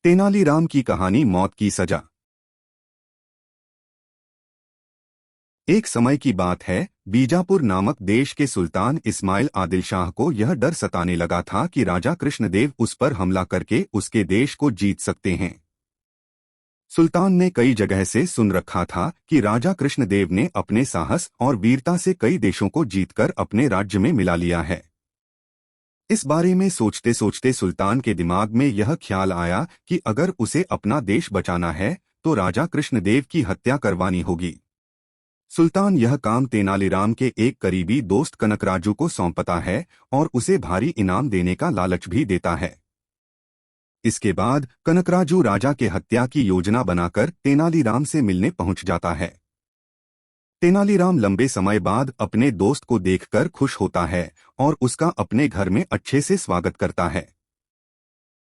तेनालीराम की कहानी मौत की सजा। एक समय की बात है, बीजापुर नामक देश के सुल्तान इस्माइल आदिल शाह को यह डर सताने लगा था कि राजा कृष्णदेव उस पर हमला करके उसके देश को जीत सकते हैं। सुल्तान ने कई जगह से सुन रखा था कि राजा कृष्णदेव ने अपने साहस और वीरता से कई देशों को जीतकर अपने राज्य में मिला लिया है। इस बारे में सोचते सोचते सुल्तान के दिमाग में यह ख्याल आया कि अगर उसे अपना देश बचाना है तो राजा कृष्णदेव की हत्या करवानी होगी। सुल्तान यह काम तेनालीराम के एक करीबी दोस्त कनकराजू को सौंपता है और उसे भारी इनाम देने का लालच भी देता है। इसके बाद कनकराजू राजा के हत्या की योजना बनाकर तेनालीराम से मिलने पहुंच जाता है। तेनालीराम लंबे समय बाद अपने दोस्त को देखकर खुश होता है और उसका अपने घर में अच्छे से स्वागत करता है।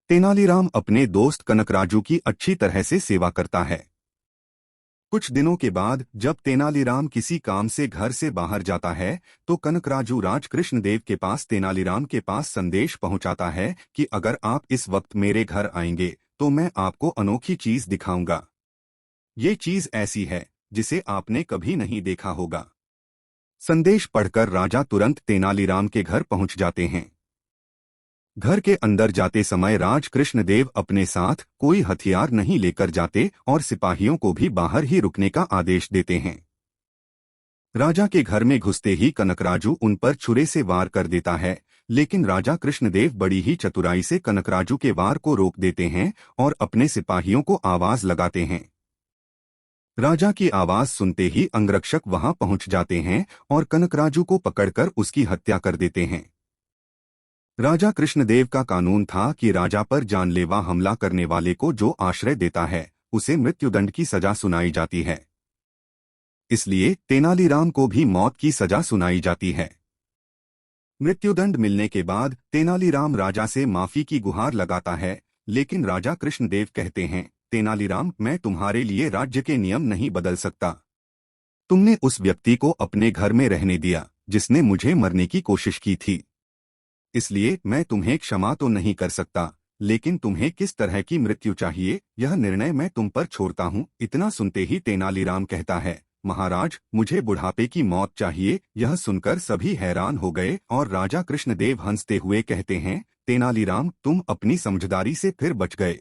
तेनालीराम अपने दोस्त कनकराजू की अच्छी तरह से सेवा करता है। कुछ दिनों के बाद जब तेनालीराम किसी काम से घर से बाहर जाता है तो कनकराजू राज कृष्णदेव के पास तेनालीराम के पास संदेश पहुंचाता है कि अगर आप इस वक्त मेरे घर आएंगे तो मैं आपको अनोखी चीज दिखाऊंगा। ये चीज ऐसी है जिसे आपने कभी नहीं देखा होगा। संदेश पढ़कर राजा तुरंत तेनालीराम के घर पहुंच जाते हैं। घर के अंदर जाते समय राज कृष्णदेव अपने साथ कोई हथियार नहीं लेकर जाते और सिपाहियों को भी बाहर ही रुकने का आदेश देते हैं। राजा के घर में घुसते ही कनकराजू उन पर छुरे से वार कर देता है, लेकिन राजा कृष्णदेव बड़ी ही चतुराई से कनकराजू के वार को रोक देते हैं और अपने सिपाहियों को आवाज लगाते हैं। राजा की आवाज सुनते ही अंगरक्षक वहां पहुंच जाते हैं और कनकराजू को पकड़कर उसकी हत्या कर देते हैं। राजा कृष्णदेव का कानून था कि राजा पर जानलेवा हमला करने वाले को जो आश्रय देता है उसे मृत्युदंड की सजा सुनाई जाती है। इसलिए तेनालीराम को भी मौत की सजा सुनाई जाती है। मृत्युदंड मिलने के बाद तेनालीराम राजा से माफी की गुहार लगाता है, लेकिन राजा कृष्णदेव कहते हैं, तेनालीराम, मैं तुम्हारे लिए राज्य के नियम नहीं बदल सकता। तुमने उस व्यक्ति को अपने घर में रहने दिया जिसने मुझे मरने की कोशिश की थी, इसलिए मैं तुम्हें क्षमा तो नहीं कर सकता, लेकिन तुम्हें किस तरह की मृत्यु चाहिए यह निर्णय मैं तुम पर छोड़ता हूँ। इतना सुनते ही तेनालीराम कहता है, महाराज, मुझे बुढ़ापे की मौत चाहिए। यह सुनकर सभी हैरान हो गए और राजा कृष्णदेव हंसते हुए कहते हैं, तेनालीराम, तुम अपनी समझदारी से फिर बच गए।